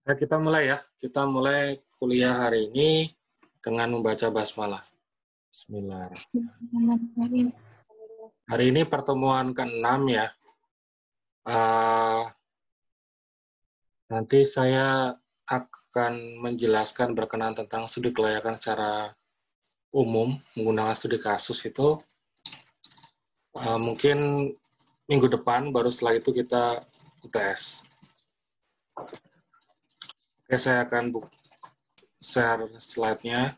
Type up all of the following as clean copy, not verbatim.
Nah, kita mulai ya. Kita mulai kuliah hari ini dengan membaca basmalah. Bismillahirrahmanirrahim. Hari ini pertemuan ke-6 ya. Nanti saya akan menjelaskan berkenaan tentang studi kelayakan secara umum menggunakan studi kasus itu. Mungkin minggu depan, baru setelah itu kita UTS. Oke, saya akan share slide-nya.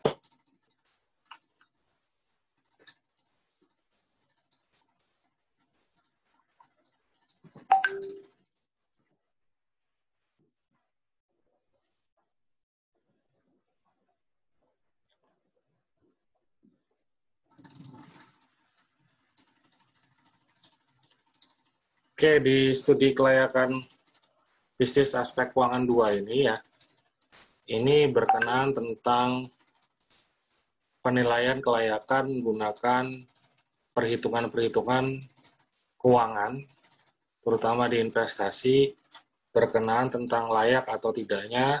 Oke, di studi kelayakan bisnis aspek keuangan 2 ini ya, ini berkenaan tentang penilaian kelayakan menggunakan perhitungan-perhitungan keuangan, terutama di investasi, berkenaan tentang layak atau tidaknya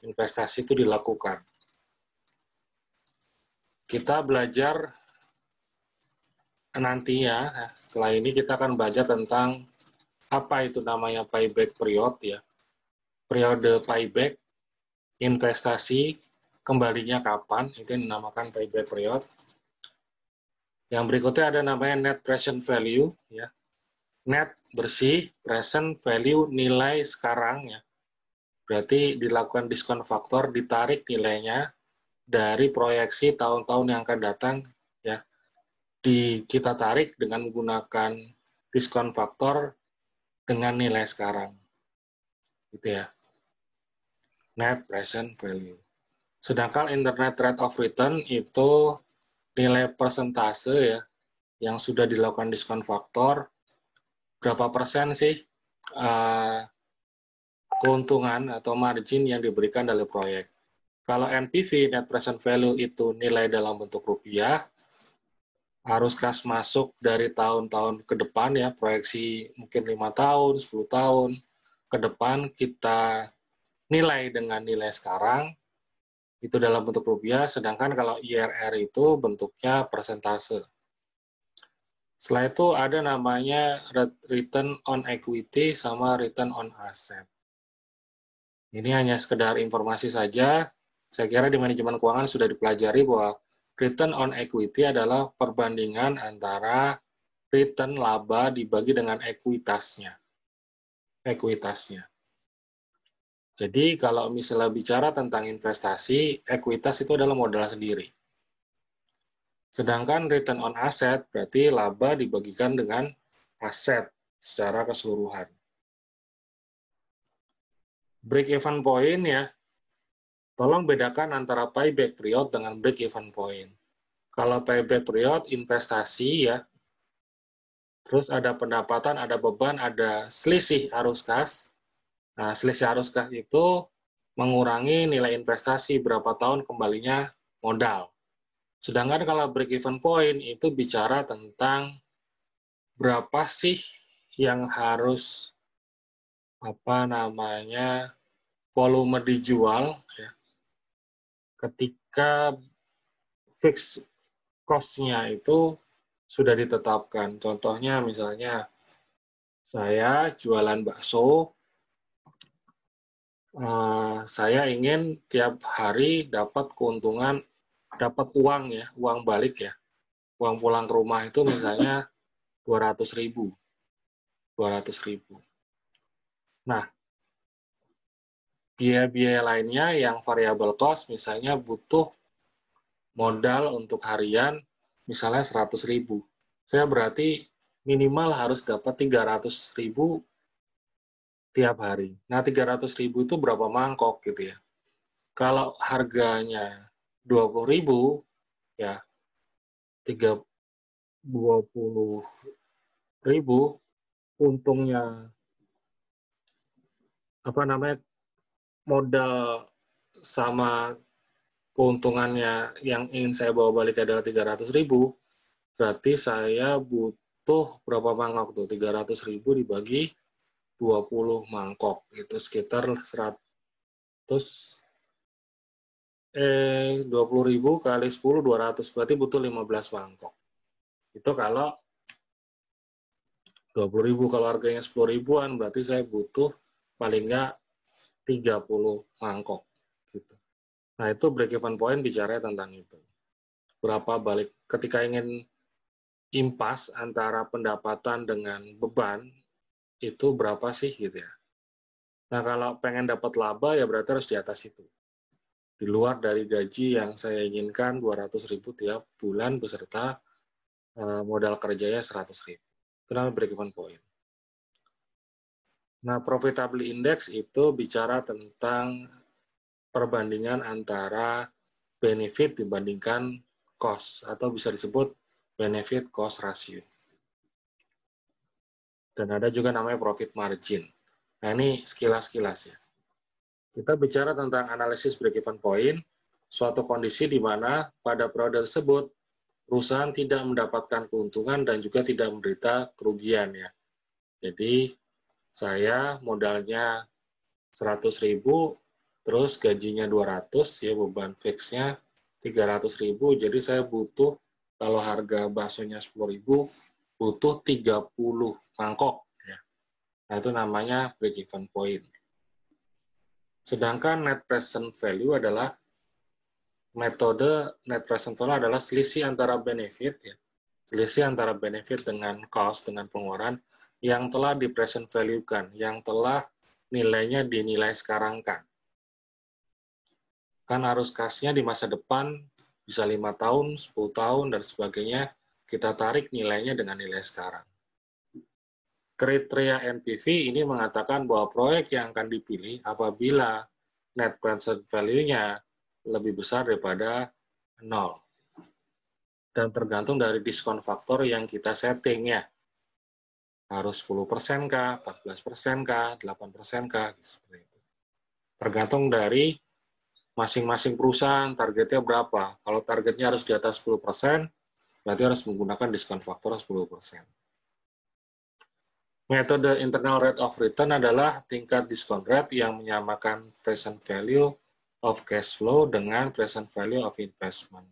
investasi itu dilakukan. Kita belajar nantinya, setelah ini kita akan belajar tentang apa itu namanya payback period ya. Periode payback, investasi, kembalinya kapan, itu yang dinamakan payback period. Yang berikutnya ada namanya net present value ya. Net bersih, present value nilai sekarang ya. Berarti dilakukan diskon faktor, ditarik nilainya dari proyeksi tahun-tahun yang akan datang ya. Kita tarik dengan menggunakan diskon faktor dengan nilai sekarang. Gitu ya. Net present value. Sedangkan internet rate of return itu nilai persentase ya yang sudah dilakukan diskon faktor, berapa persen sih keuntungan atau margin yang diberikan dari proyek. Kalau NPV, net present value, itu nilai dalam bentuk rupiah, arus kas masuk dari tahun-tahun ke depan ya, proyeksi mungkin 5 tahun, 10 tahun ke depan kita nilai dengan nilai sekarang, itu dalam bentuk rupiah, sedangkan kalau IRR itu bentuknya persentase. Setelah itu ada namanya return on equity sama return on asset. Ini hanya sekedar informasi saja. Saya kira di manajemen keuangan sudah dipelajari bahwa return on equity adalah perbandingan antara return laba dibagi dengan ekuitasnya. Jadi kalau misalnya bicara tentang investasi, ekuitas itu adalah modal sendiri. Sedangkan return on asset berarti laba dibagikan dengan aset secara keseluruhan. Break even point ya, tolong bedakan antara payback period dengan break even point. Kalau payback period investasi ya, terus ada pendapatan, ada beban, ada selisih arus kas. Nah, selisih arus kas itu mengurangi nilai investasi berapa tahun kembalinya modal. Sedangkan kalau break even point itu bicara tentang berapa sih yang harus volume dijual ya, ketika fix cost-nya itu sudah ditetapkan. Contohnya misalnya saya jualan bakso, saya ingin tiap hari dapat keuntungan, dapat uang ya, uang balik ya, uang pulang ke rumah itu misalnya 200.000. Nah, biaya-biaya lainnya yang variable cost misalnya butuh modal untuk harian misalnya 100.000. Saya berarti minimal harus dapat 300.000 tiap hari. Nah, 300.000 itu berapa mangkok gitu ya. Kalau harganya 20.000, ya 20.000, untungnya modal sama keuntungannya yang ingin saya bawa balik adalah 300.000, berarti saya butuh berapa mangkok tuh? 300.000 dibagi 20 mangkok, itu sekitar 20.000 kali 10, 200, berarti butuh 15 mangkok. Itu kalau 20.000, kalau harganya 10 ribuan, berarti saya butuh paling nggak 30 mangkok. Gitu. Nah, itu break-even point bicara tentang itu. Berapa balik, ketika ingin impas antara pendapatan dengan beban, itu berapa sih gitu ya. Nah, kalau pengen dapat laba, ya berarti harus di atas itu. Di luar dari gaji yang saya inginkan 200.000 tiap bulan beserta modal kerjanya 100.000. Itu namanya break-even point. Nah, profitability index itu bicara tentang perbandingan antara benefit dibandingkan cost, atau bisa disebut benefit cost ratio. Dan ada juga namanya profit margin. Nah, ini sekilas-kilas ya. Kita bicara tentang analisis break-even point, suatu kondisi di mana pada periode tersebut perusahaan tidak mendapatkan keuntungan dan juga tidak menderita kerugian ya. Jadi saya modalnya 100.000, terus gajinya 200 ya, beban fixnya 300.000, jadi saya butuh, kalau harga baksonya 10.000, butuh 30 mangkok ya. Nah, itu namanya break even point. Sedangkan net present value adalah metode net present value adalah selisih antara benefit ya. Selisih antara benefit dengan cost, dengan pengeluaran yang telah di present value-kan, yang telah nilainya dinilai sekarang kan. Kan arus kasnya di masa depan bisa 5 tahun, 10 tahun, dan sebagainya, kita tarik nilainya dengan nilai sekarang. Kriteria NPV ini mengatakan bahwa proyek yang akan dipilih apabila net present value-nya lebih besar daripada 0. Dan tergantung dari diskon faktor yang kita setting ya. Harus 10% kah, 14% kah, 8% kah, seperti itu. Tergantung dari masing-masing perusahaan targetnya berapa. Kalau targetnya harus di atas 10%, berarti harus menggunakan diskon faktor 10%. Metode internal rate of return adalah tingkat diskon rate yang menyamakan present value of cash flow dengan present value of investment.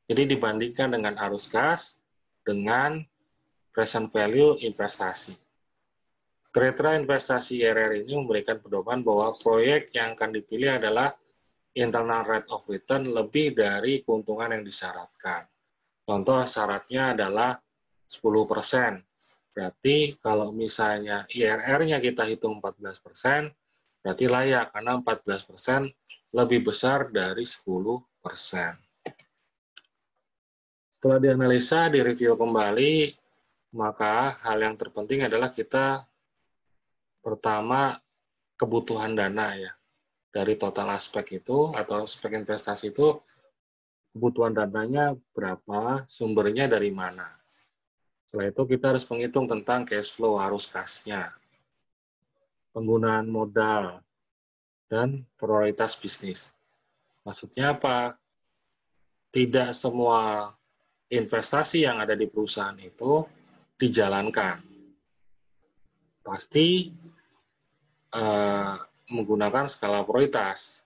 Jadi dibandingkan dengan arus kas dengan present value investasi. Kriteria investasi IRR ini memberikan pedoman bahwa proyek yang akan dipilih adalah internal rate of return lebih dari keuntungan yang disyaratkan. Contoh syaratnya adalah 10%. Berarti kalau misalnya IRR-nya kita hitung 14%, berarti layak karena 14% lebih besar dari 10%. Setelah dianalisa, direview kembali, maka hal yang terpenting adalah kita pertama kebutuhan dana ya. Dari total aspek itu atau aspek investasi itu, kebutuhan dananya berapa, sumbernya dari mana. Setelah itu kita harus menghitung tentang cash flow, arus kasnya, penggunaan modal, dan prioritas bisnis. Maksudnya apa? Tidak semua investasi yang ada di perusahaan itu dijalankan. Pasti menggunakan skala prioritas.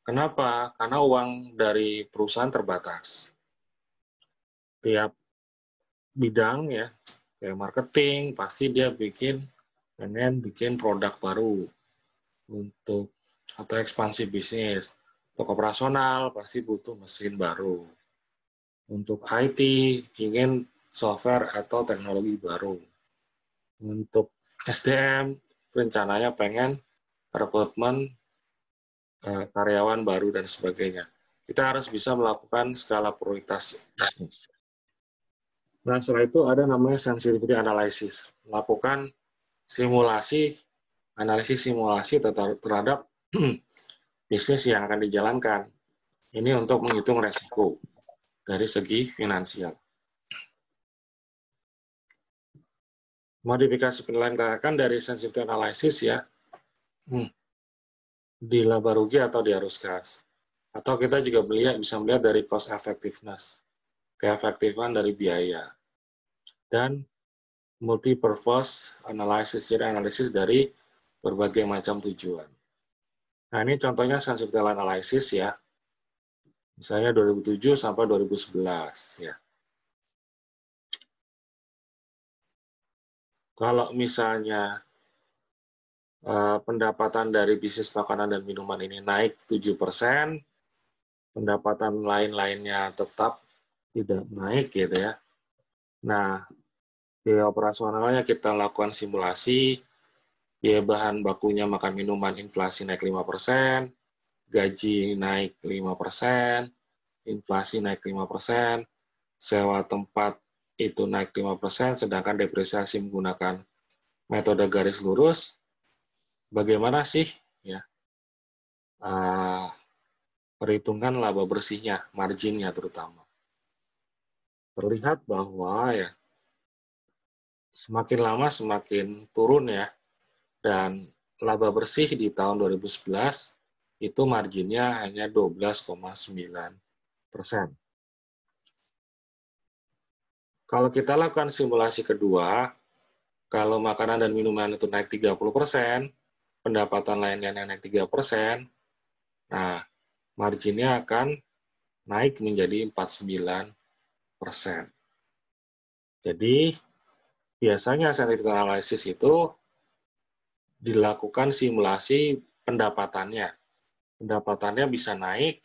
Kenapa? Karena uang dari perusahaan terbatas. Tiap bidang ya, kayak marketing, pasti dia pengen bikin produk baru untuk atau ekspansi bisnis. Untuk operasional pasti butuh mesin baru. Untuk IT ingin software atau teknologi baru. Untuk SDM rencananya pengen rekrutmen karyawan baru dan sebagainya. Kita harus bisa melakukan skala prioritas bisnis. Nah, setelah itu ada namanya sensitivity analysis. Melakukan analisis simulasi terhadap bisnis yang akan dijalankan. Ini untuk menghitung resiko dari segi finansial. Modifikasi penilaian kelayakan dari sensitivity analysis ya, di laba rugi atau di arus kas. Atau kita juga bisa melihat dari cost effectiveness, keefektifan dari biaya. Dan multi-purpose analysis, jadi analisis dari berbagai macam tujuan. Nah, ini contohnya sensitivity analysis ya. Misalnya 2007 sampai 2011 ya. Kalau misalnya pendapatan dari bisnis makanan dan minuman ini naik 7%, pendapatan lain-lainnya tetap tidak naik gitu ya. Nah, biaya operasionalnya kita lakukan simulasi, biaya bahan bakunya makan minuman inflasi naik 5%, gaji naik 5%, inflasi naik 5%, sewa tempat itu naik 5%, sedangkan depresiasi menggunakan metode garis lurus. Bagaimana sih ya perhitungan laba bersihnya, marginnya terutama. Terlihat bahwa ya semakin lama semakin turun ya, dan laba bersih di tahun 2011 itu marginnya hanya 12,9%. Kalau kita lakukan simulasi kedua, kalau makanan dan minuman itu naik 30%, pendapatan lainnya naik 3%, nah marginnya akan naik menjadi 49%. Jadi, biasanya sensitivity analysis itu dilakukan simulasi pendapatannya. Pendapatannya bisa naik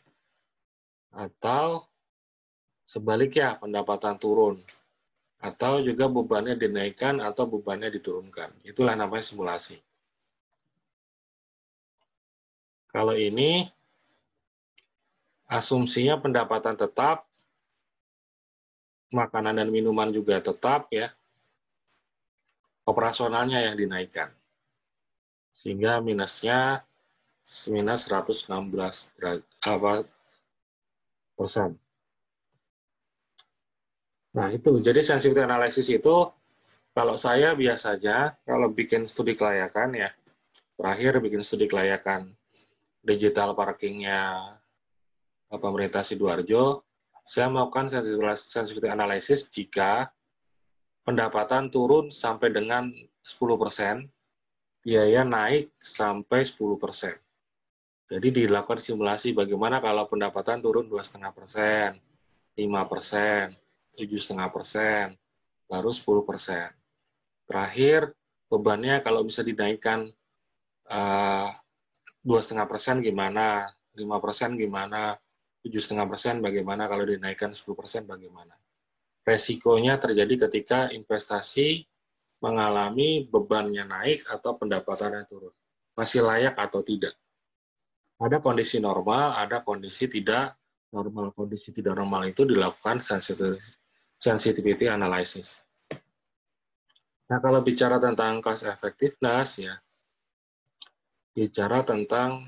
atau sebaliknya pendapatan turun. Atau juga bebannya dinaikkan atau bebannya diturunkan. Itulah namanya simulasi. Kalau ini asumsinya pendapatan tetap, makanan dan minuman juga tetap ya, operasionalnya yang dinaikkan. Sehingga minusnya minus 116 persen. Nah itu, jadi sensitivity analysis itu kalau saya biasanya kalau bikin studi kelayakan ya, terakhir bikin studi kelayakan digital parkingnya pemerintah Sidoarjo, saya melakukan sensitivity analysis jika pendapatan turun sampai dengan 10%, biaya naik sampai 10%. Jadi dilakukan simulasi bagaimana kalau pendapatan turun 2,5%, 5%, 7,5%, baru 10%. Terakhir, bebannya kalau bisa dinaikkan 2,5% gimana, 5% gimana, 7,5% bagaimana, kalau dinaikkan 10% bagaimana. Resikonya terjadi ketika investasi mengalami bebannya naik atau pendapatannya turun. Masih layak atau tidak. Ada kondisi normal, ada kondisi tidak normal. Kondisi tidak normal itu dilakukan sensitivity analysis. Nah, kalau bicara tentang cost effectiveness, ya, bicara tentang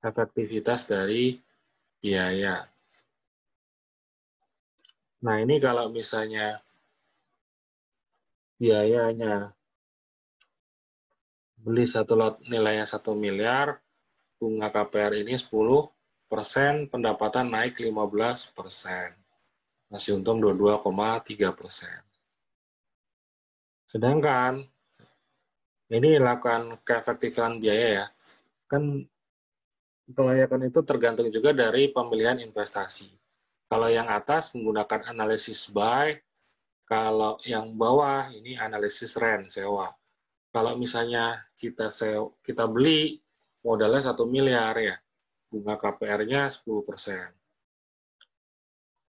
efektivitas dari biaya. Nah, ini kalau misalnya biayanya beli satu lot nilainya 1 miliar, bunga KPR ini 10%, pendapatan naik 15%. Masih untung 22,3%. Sedangkan ini lakukan keefektifan biaya ya, kan kelayakan itu tergantung juga dari pemilihan investasi. Kalau yang atas menggunakan analisis buy, kalau yang bawah ini analisis rent, sewa. Kalau misalnya kita beli modalnya 1 miliar ya, bunga KPR-nya 10%.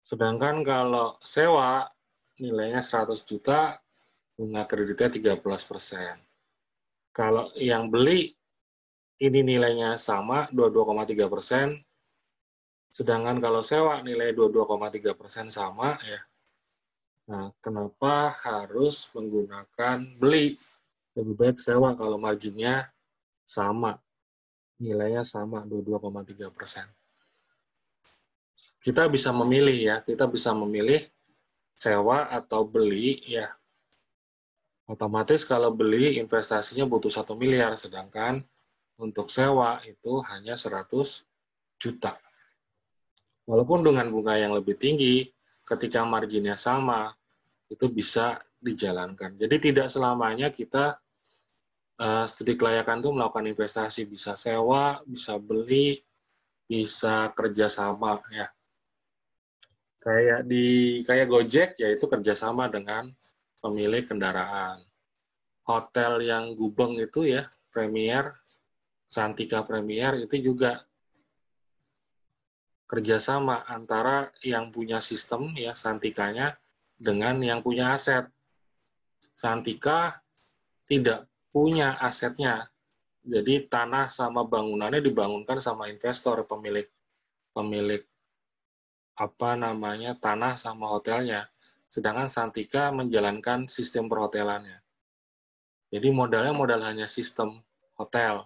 Sedangkan kalau sewa nilainya 100 juta, bunga kreditnya 13%. Kalau yang beli ini nilainya sama 22,3%, sedangkan kalau sewa nilai 22,3% sama ya. Nah, kenapa harus menggunakan beli? Lebih baik sewa kalau marginnya sama, nilainya sama 22,3%. Kita bisa memilih ya, kita bisa memilih sewa atau beli ya. Otomatis kalau beli investasinya butuh 1 miliar, sedangkan untuk sewa itu hanya 100 juta. Walaupun dengan bunga yang lebih tinggi, ketika marginnya sama, itu bisa dijalankan. Jadi tidak selamanya kita Studi kelayakan itu melakukan investasi, bisa sewa, bisa beli, bisa kerjasama ya. Kayak Gojek yaitu kerjasama dengan pemilik kendaraan. Hotel yang Gubeng itu ya, Premier, Santika Premier itu juga kerjasama antara yang punya sistem ya Santikanya dengan yang punya aset. Santika tidak punya asetnya, jadi tanah sama bangunannya dibangunkan sama investor, pemilik pemilik tanah sama hotelnya. Sedangkan Santika menjalankan sistem perhotelannya. Jadi modalnya modal hanya sistem hotel.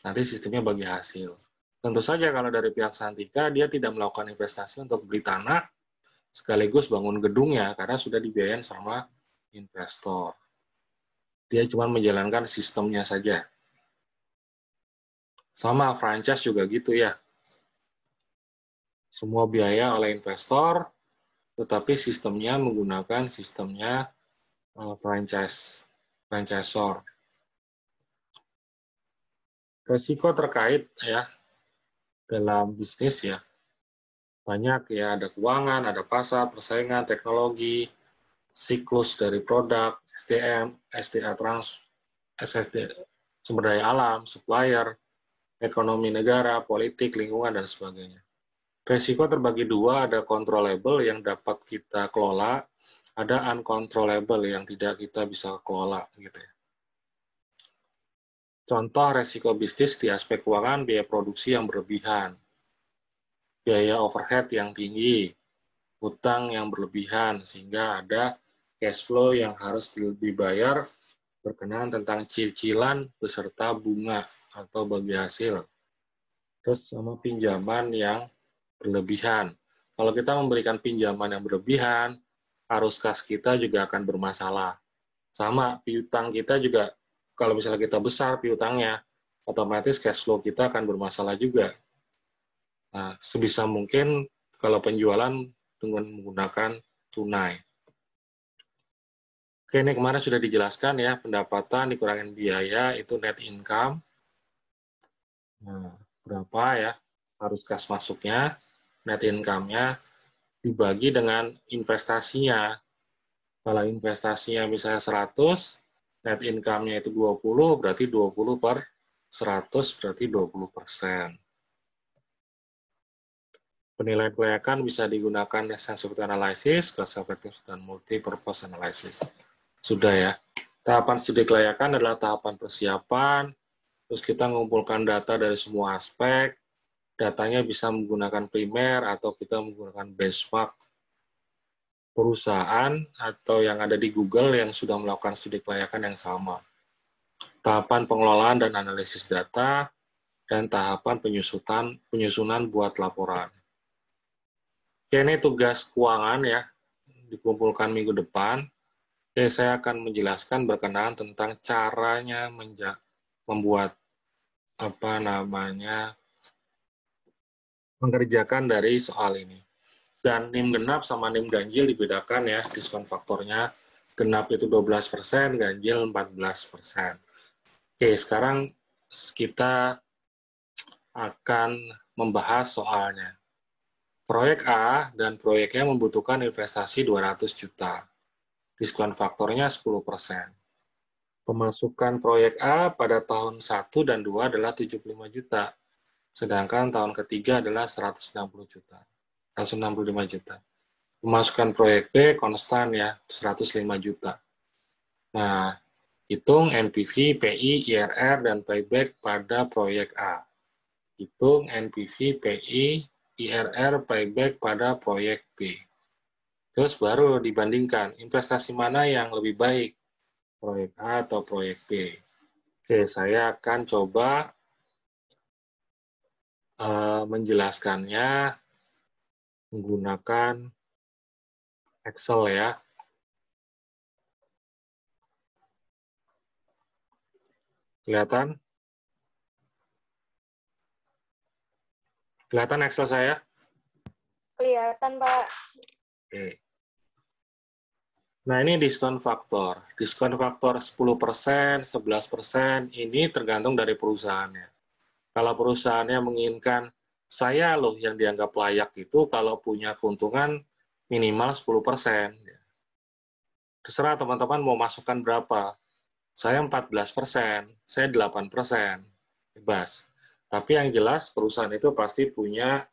Nanti sistemnya bagi hasil. Tentu saja kalau dari pihak Santika, dia tidak melakukan investasi untuk beli tanah, sekaligus bangun gedungnya, karena sudah dibiayain sama investor. Dia cuma menjalankan sistemnya saja. Sama franchise juga gitu ya. Semua biaya oleh investor, tetapi sistemnya menggunakan sistemnya franchisor. Resiko terkait ya dalam bisnis ya. Banyak ya, ada keuangan, ada pasar, persaingan, teknologi, siklus dari produk, SDM, SDA SSD, sumber daya alam, supplier, ekonomi negara, politik, lingkungan, dan sebagainya. Resiko terbagi dua, ada controllable yang dapat kita kelola, ada uncontrollable yang tidak kita bisa kelola. Gitu ya. Contoh resiko bisnis di aspek keuangan, biaya produksi yang berlebihan, biaya overhead yang tinggi, hutang yang berlebihan, sehingga ada cash flow yang harus dibayar berkenaan tentang cicilan beserta bunga atau bagi hasil. Terus sama pinjaman yang berlebihan. Kalau kita memberikan pinjaman yang berlebihan, arus kas kita juga akan bermasalah. Sama, piutang kita juga, kalau misalnya kita besar piutangnya, otomatis cash flow kita akan bermasalah juga. Nah, sebisa mungkin kalau penjualan dengan menggunakan tunai. Oke, ini kemarin sudah dijelaskan ya, pendapatan dikurangin biaya itu net income. Nah, berapa ya arus kas masuknya, net income-nya, dibagi dengan investasinya. Kalau investasinya misalnya 100, net income-nya itu 20, berarti 20 per 100, berarti 20%. Penilaian kelayakan bisa digunakan sensitivity analysis, cost effective, dan multi-purpose analysis. Sudah ya. Tahapan studi kelayakan adalah tahapan persiapan, terus kita mengumpulkan data dari semua aspek, datanya bisa menggunakan primer atau kita menggunakan benchmark perusahaan atau yang ada di Google yang sudah melakukan studi kelayakan yang sama. Tahapan pengelolaan dan analisis data, dan tahapan penyusunan buat laporan. Oke, ini tugas keuangan ya, dikumpulkan minggu depan. Oke, saya akan menjelaskan berkenaan tentang caranya membuat mengerjakan dari soal ini. Dan NIM genap sama NIM ganjil dibedakan ya, diskon faktornya. Genap itu 12%, ganjil 14%. Oke, sekarang kita akan membahas soalnya. Proyek A dan proyeknya membutuhkan investasi 200 juta. Diskon faktornya 10%. Pemasukan proyek A pada tahun 1 dan 2 adalah 75 juta. Sedangkan tahun ketiga adalah 165 juta. Pemasukan proyek B konstan ya, 105 juta. Nah, hitung NPV, PI, IRR, dan payback pada proyek A. Hitung NPV, PI, IRR, payback pada proyek B. Terus baru dibandingkan investasi mana yang lebih baik, proyek A atau proyek B. Oke, saya akan coba menjelaskannya menggunakan Excel ya. Kelihatan? Kelihatan Excel saya? Kelihatan, Pak. Oke. Nah, ini diskon faktor. Diskon faktor 10%, 11%, ini tergantung dari perusahaannya. Kalau perusahaannya menginginkan, saya loh yang dianggap layak itu kalau punya keuntungan minimal 10%. Terserah teman-teman mau masukkan berapa. Saya 14%, saya 8%. Bebas. Tapi yang jelas perusahaan itu pasti punya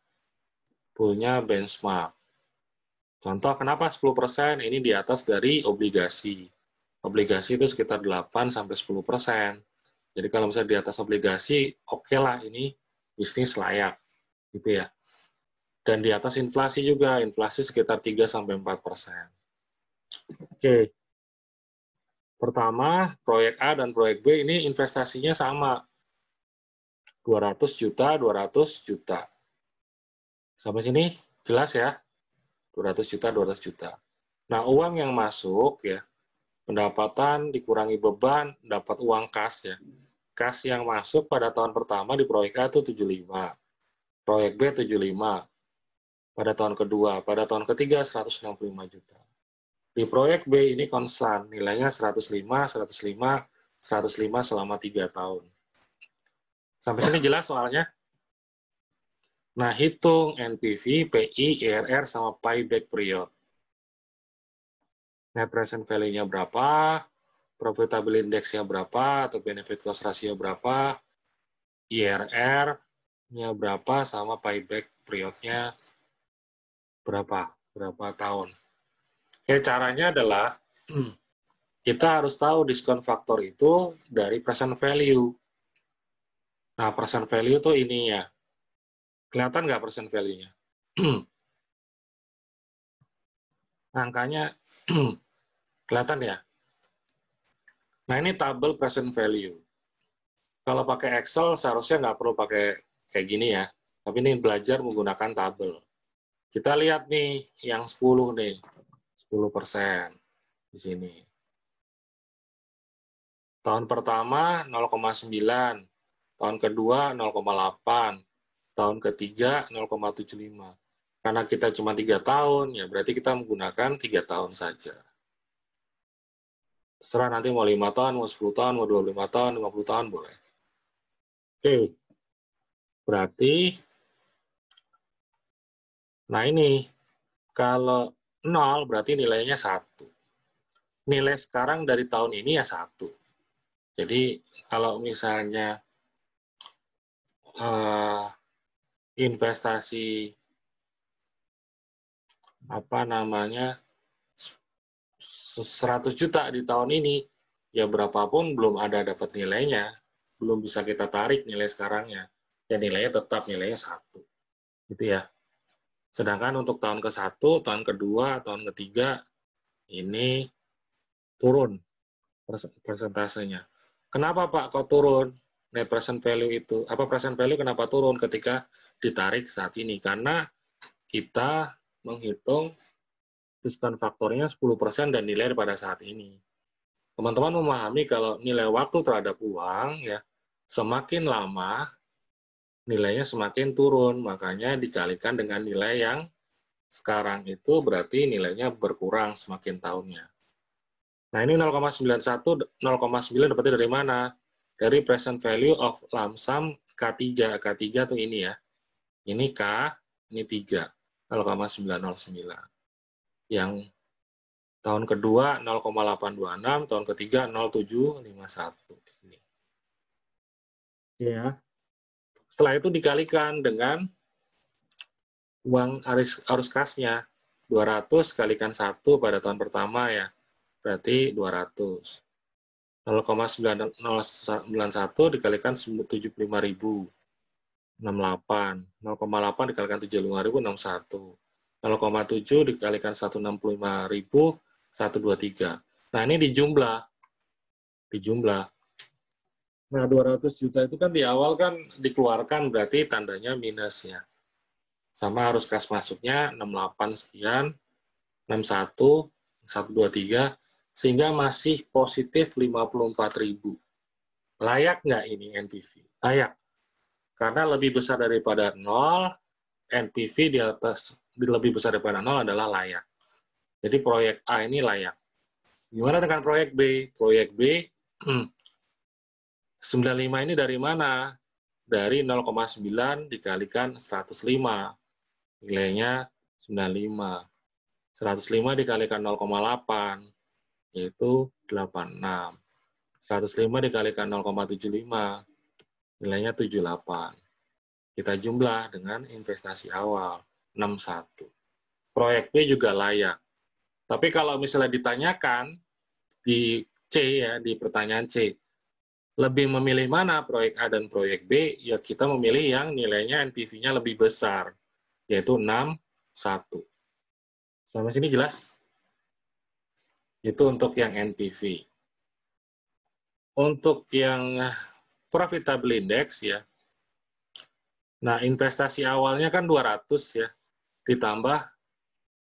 benchmark. Contoh, kenapa 10%? Ini di atas dari obligasi. Obligasi itu sekitar 8-10%. Jadi kalau misalnya di atas obligasi, oke lah ini bisnis layak. Gitu ya. Dan di atas inflasi juga, inflasi sekitar 3-4%. Oke. Pertama, proyek A dan proyek B ini investasinya sama. 200 juta, 200 juta. Sampai sini jelas ya? 200 juta, 200 juta. Nah, uang yang masuk ya, pendapatan dikurangi beban, dapat uang kas ya. Kas yang masuk pada tahun pertama di proyek A itu 75, proyek B 75, pada tahun kedua, pada tahun ketiga 165 juta. Di proyek B ini konstan, nilainya 105, 105, 105 selama 3 tahun. Sampai sini jelas soalnya? Nah, hitung NPV, PI, IRR, sama payback period. Net present value-nya berapa, profitable index-nya berapa, atau benefit cost ratio berapa, IRR-nya berapa, sama payback period-nya berapa tahun. Oke, caranya adalah kita harus tahu diskon faktor itu dari present value. Nah, present value tuh ini ya. Kelihatan nggak present value-nya? Angkanya kelihatan ya? Nah, ini tabel present value. Kalau pakai Excel seharusnya nggak perlu pakai kayak gini ya. Tapi ini belajar menggunakan tabel. Kita lihat nih yang 10 nih. 10% di sini. Tahun pertama 0,9, tahun kedua 0,8, tahun ketiga 0,75. Karena kita cuma 3 tahun, ya berarti kita menggunakan 3 tahun saja. Terserah nanti mau 5 tahun, mau 10 tahun, mau 25 tahun, 50 tahun, boleh. Oke, berarti, nah ini, kalau 0 berarti nilainya 1. Nilai sekarang dari tahun ini ya 1. Jadi, kalau misalnya investasi apa namanya 100 juta di tahun ini, ya berapapun belum ada dapat nilainya, belum bisa kita tarik nilai sekarangnya. Ya nilainya tetap nilainya 1. Gitu ya. Sedangkan untuk tahun ke-1, tahun kedua, tahun ketiga, ini turun persentasenya. Kenapa Pak kok turun? Net present value itu, apa present value kenapa turun ketika ditarik saat ini? Karena kita menghitung diskon faktornya 10% dan nilai pada saat ini. Teman-teman memahami kalau nilai waktu terhadap uang ya semakin lama nilainya semakin turun, makanya dikalikan dengan nilai yang sekarang itu berarti nilainya berkurang semakin tahunnya. Nah, ini 0,91, 0,9 dapatnya dari mana? Dari present value of lump sum K3. K3 tuh ini ya. Ini K, ini 3. 0,909. Yang tahun kedua 0,826, tahun ketiga 0,751. Ini. Ya. Setelah itu dikalikan dengan uang arus kasnya. 200 kalikan 1 pada tahun pertama ya. Berarti 200. 0,991 dikalikan 75.000. 68. 0,8 dikalikan 75.000, 61. 0,7 dikalikan 165.000, 123. Nah, ini dijumlah. Nah, 200 juta itu kan di awal kan dikeluarkan, berarti tandanya minus ya. Sama harus kas masuknya 68 sekian, 61, 123, sehingga masih positif 54.000. Layak nggak ini NPV? Layak. Karena lebih besar daripada 0, NPV di atas lebih besar daripada 0 adalah layak. Jadi proyek A ini layak. Gimana dengan proyek B? Proyek B, 95 ini dari mana? Dari 0,9 dikalikan 105. Nilainya 95. 105 dikalikan 0,8, yaitu 86. 105 dikalikan 0,75, nilainya 78. Kita jumlah dengan investasi awal, 61. Proyek B juga layak. Tapi kalau misalnya ditanyakan di C ya, di pertanyaan C, lebih memilih mana proyek A dan proyek B, ya kita memilih yang nilainya NPV-nya lebih besar, yaitu 61. Sampai sini jelas? Itu untuk yang NPV. Untuk yang profitable index ya, nah investasi awalnya kan 200 ya, ditambah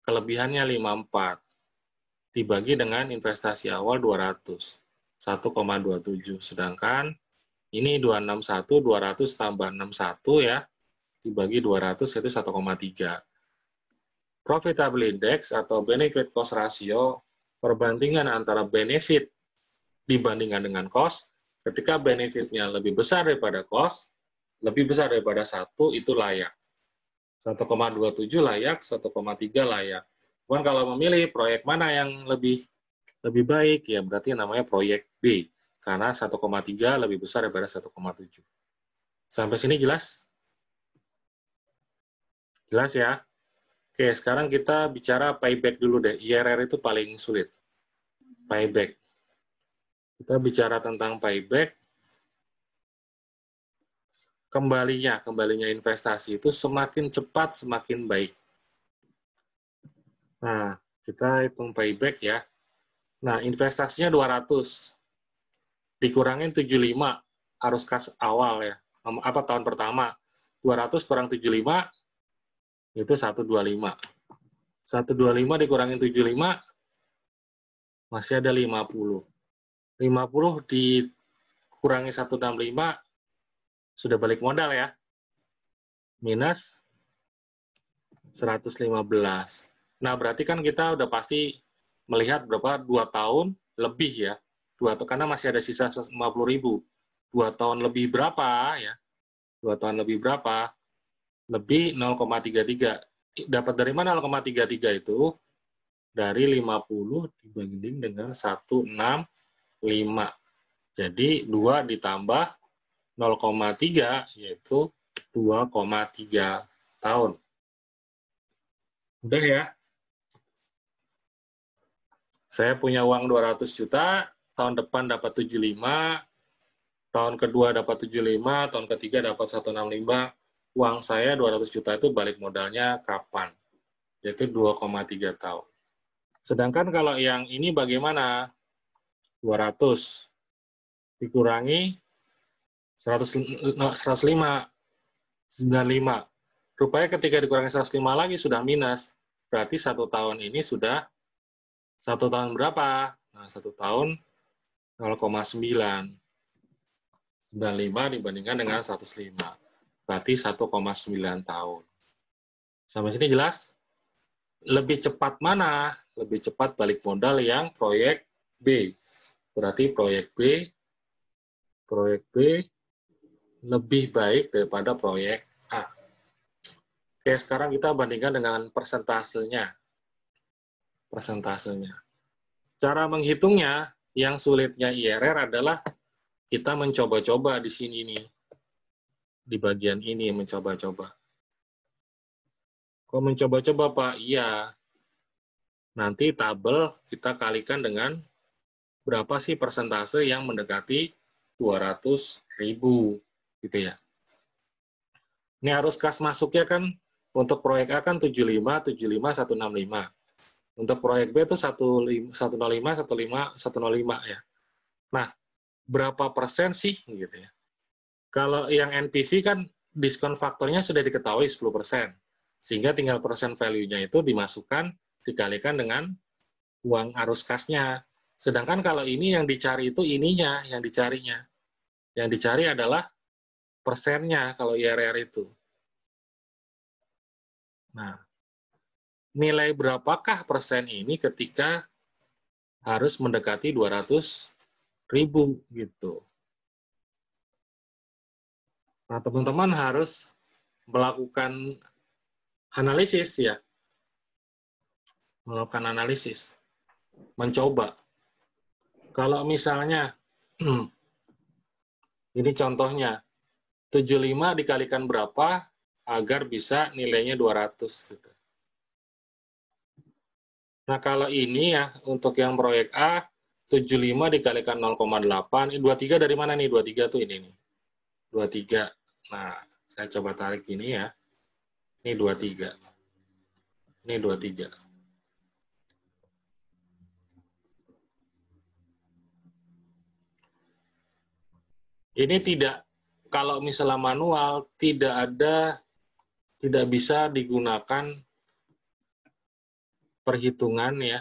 kelebihannya 54, dibagi dengan investasi awal 200, 1,27. Sedangkan ini 261, 200 tambah 61 ya, dibagi 200 itu 1,3. Profitable index atau benefit cost ratio, perbandingan antara benefit dibandingkan dengan cost, ketika benefitnya lebih besar daripada cost, lebih besar daripada 1, itu layak. 1,27 layak, 1,3 layak. Cuman kalau memilih proyek mana yang lebih baik, ya berarti namanya proyek B. Karena 1,3 lebih besar daripada 1,7. Sampai sini jelas? Jelas ya? Oke, sekarang kita bicara payback dulu deh. IRR itu paling sulit. Payback. Kita bicara tentang payback. Kembalinya investasi itu semakin cepat, semakin baik. Nah, kita hitung payback ya. Nah, investasinya 200. Dikurangin 75 arus kas awal ya. Apa tahun pertama. 200 kurang 75 itu 125. 125 dikurangin 75 masih ada 50. 50 dikurangi 165 sudah balik modal ya. Minus 115. Nah, berarti kan kita udah pasti melihat berapa 2 tahun lebih ya. Karena masih ada sisa 50.000. 2 tahun lebih berapa ya? 2 tahun lebih berapa? Lebih 0,33. Dapat dari mana 0,33 itu? Dari 50 dibanding dengan 165. Jadi 2 ditambah 0,3 yaitu 2,3 tahun. Udah ya? Saya punya uang 200 juta, tahun depan dapat 75, tahun kedua dapat 75, tahun ketiga dapat 165. Uang saya 200 juta itu balik modalnya kapan? Yaitu 2,3 tahun. Sedangkan kalau yang ini bagaimana? 200 dikurangi 105, 95. Rupanya ketika dikurangi 105 lagi sudah minus. Berarti 1 tahun ini sudah 1 tahun berapa? Nah, 1 tahun 0,9. 95 dibandingkan dengan 105. Berarti 1,9 tahun. Sampai sini jelas? Lebih cepat mana? Lebih cepat balik modal yang proyek B. Berarti proyek B lebih baik daripada proyek A. Oke, sekarang kita bandingkan dengan persentasenya. Cara menghitungnya, yang sulitnya IRR adalah kita mencoba-coba di sini nih. Di bagian ini mencoba-coba. Kok mencoba-coba, Pak? Iya. Nanti tabel kita kalikan dengan berapa sih persentase yang mendekati 200.000 gitu ya. Ini arus kas masuknya kan untuk proyek A kan 75, 75, 165. Untuk proyek B itu 105, 105 ya. Nah, berapa persen sih gitu ya. Kalau yang NPV kan diskon faktornya sudah diketahui 10%. Sehingga tinggal persen value-nya itu dimasukkan dikalikan dengan uang arus kasnya. Sedangkan kalau ini yang dicari itu ininya yang dicarinya. Yang dicari adalah persennya kalau IRR itu. Nah, nilai berapakah persen ini ketika harus mendekati 200.000 gitu. Nah, teman-teman harus melakukan analisis ya. Melakukan analisis. Mencoba. Kalau misalnya, ini contohnya, 75 dikalikan berapa agar bisa nilainya 200 gitu. Nah, kalau ini ya, untuk yang proyek A, 75 dikalikan 0,8, ini 23 dari mana nih? 23 tuh ini nih. 23. Nah, saya coba tarik ini ya. Ini 23. Ini 23. Ini tidak, kalau misalnya manual, tidak bisa digunakan perhitungan ya,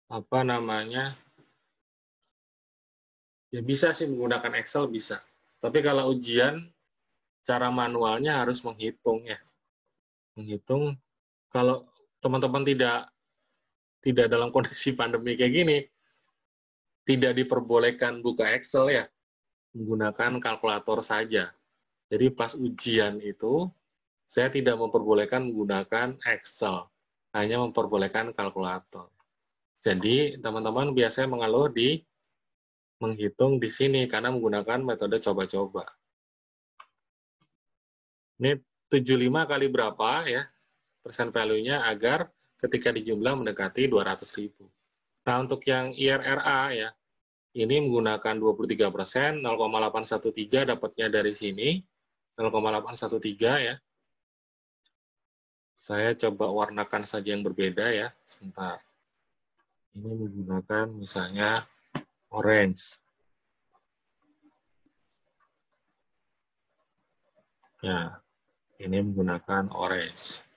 apa namanya, ya bisa sih menggunakan Excel bisa. Tapi kalau ujian, cara manualnya harus menghitung ya. Menghitung, kalau teman-teman tidak dalam kondisi pandemi kayak gini, tidak diperbolehkan buka Excel ya, menggunakan kalkulator saja. Jadi pas ujian itu, saya tidak memperbolehkan menggunakan Excel, hanya memperbolehkan kalkulator. Jadi teman-teman biasanya mengeluh di menghitung di sini karena menggunakan metode coba-coba. Ini 75 kali berapa ya, persen value-nya agar ketika dijumlah mendekati 200.000. Nah, untuk yang IRRA ya, ini menggunakan 23%, 0,813 dapatnya dari sini, 0,813 ya. Saya coba warnakan saja yang berbeda ya, sebentar. Ini menggunakan misalnya orange. Ya, ini menggunakan orange.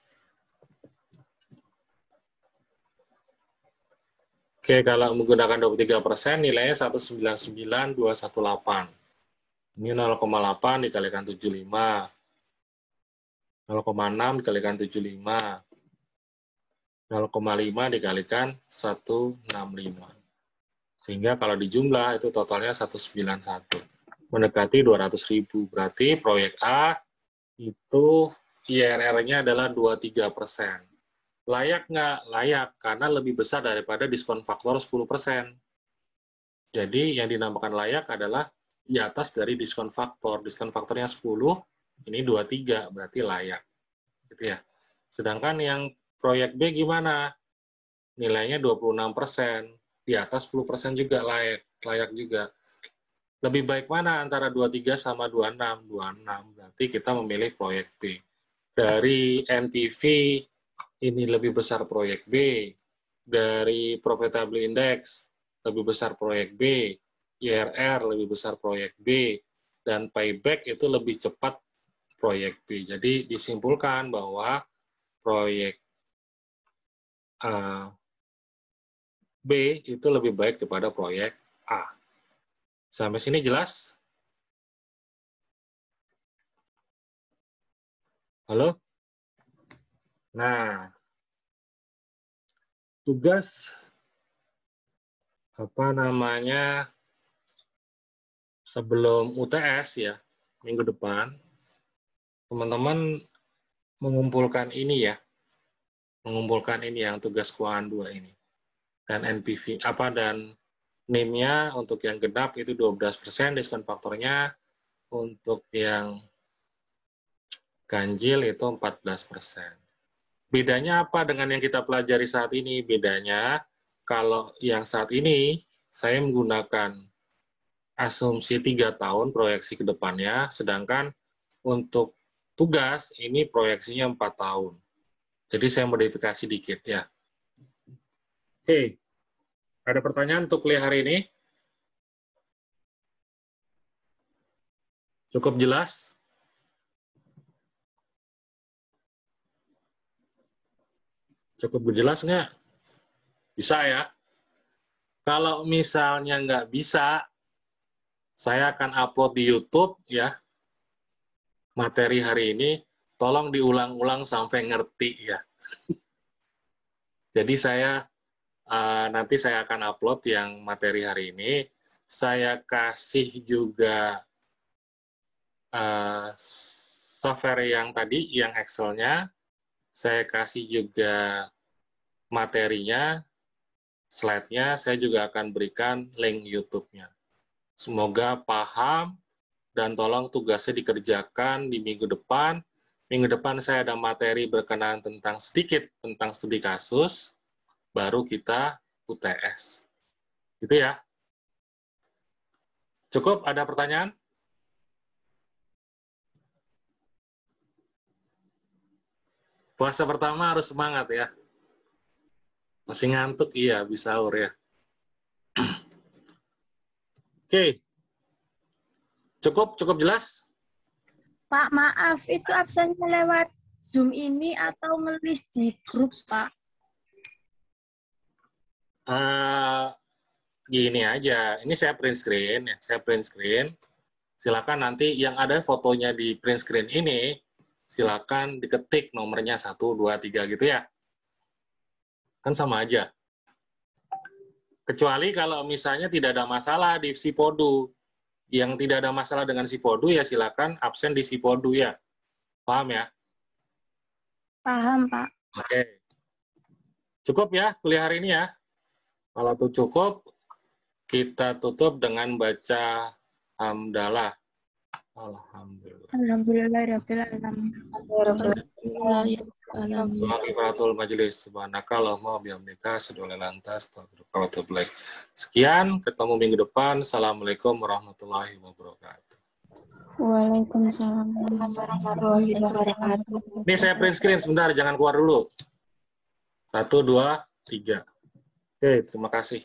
Oke, kalau menggunakan 23%, nilainya 199.218. Ini 0,8 dikalikan 75. 0,6 dikalikan 75. 0,5 dikalikan 165. Sehingga kalau dijumlah itu totalnya 191. Mendekati 200.000. Berarti proyek A itu IRR-nya adalah 23%. Layak nggak? Layak, karena lebih besar daripada diskon faktor 10%. Jadi yang dinamakan layak adalah di atas dari diskon faktor. Diskon faktornya 10, ini 23, berarti layak. Gitu ya. Sedangkan yang proyek B gimana? Nilainya 26%, di atas 10% juga layak, layak juga. Lebih baik mana antara 23 sama 26? 26, berarti kita memilih proyek B. Dari NPV, ini lebih besar proyek B. Dari Profitable Index, lebih besar proyek B. IRR lebih besar proyek B. Dan payback itu lebih cepat proyek B. Jadi disimpulkan bahwa proyek B itu lebih baik daripada proyek A. Sampai sini jelas? Halo? Nah, tugas apa namanya sebelum UTS ya, minggu depan, teman-teman mengumpulkan ini ya, mengumpulkan ini yang tugas keuangan 2 ini. Dan NPV dan NIM-nya untuk yang genap itu 12%, diskon faktornya untuk yang ganjil itu 14%. Bedanya apa dengan yang kita pelajari saat ini? Bedanya kalau yang saat ini saya menggunakan asumsi 3 tahun proyeksi ke depannya, sedangkan untuk tugas ini proyeksinya 4 tahun. Jadi saya modifikasi dikit ya. Oke, ada pertanyaan untuk kuliah hari ini? Cukup jelas? Cukup jelas nggak? Bisa ya? Kalau misalnya nggak bisa, saya akan upload di YouTube ya, materi hari ini, tolong diulang-ulang sampai ngerti ya. Jadi saya nanti saya akan upload yang materi hari ini. Saya kasih juga software yang tadi, yang Excel-nya. Saya kasih juga materinya, slide-nya. Saya juga akan berikan link YouTube-nya. Semoga paham, dan tolong tugasnya dikerjakan di minggu depan. Minggu depan saya ada materi berkenaan sedikit tentang studi kasus, baru kita UTS. Gitu ya. Cukup? Ada pertanyaan? Puasa pertama harus semangat ya. Masih ngantuk? Iya, bisa sahur ya. Oke. Cukup jelas? Pak, maaf, itu absennya lewat Zoom ini atau ngelis di grup, Pak? Gini aja, ini saya print screen, ya. Saya print screen. Silakan nanti yang ada fotonya di print screen ini, silakan diketik nomornya 1, 2, 3 gitu ya. Kan sama aja. Kecuali kalau misalnya tidak ada masalah di Sipodu. Yang tidak ada masalah dengan Sipodu ya silakan absen di Sipodu ya. Paham ya? Paham, Pak. Oke. Cukup ya kuliah hari ini ya. Kalau itu cukup, kita tutup dengan baca hamdalah. Alhamdulillah. Alhamdulillahirabbil alamin. Waqifaratul majelis. Subhanaka Allahumma bihamdika asyhadu an la ilaha illa anta astaghfiruka wa atubu ilaik. Sekian, ketemu minggu depan. Assalamualaikum warahmatullahi wabarakatuh. Waalaikumsalam warahmatullahi wabarakatuh. Ini saya print screen sebentar, jangan keluar dulu. 1, 2, 3. Oke, terima kasih.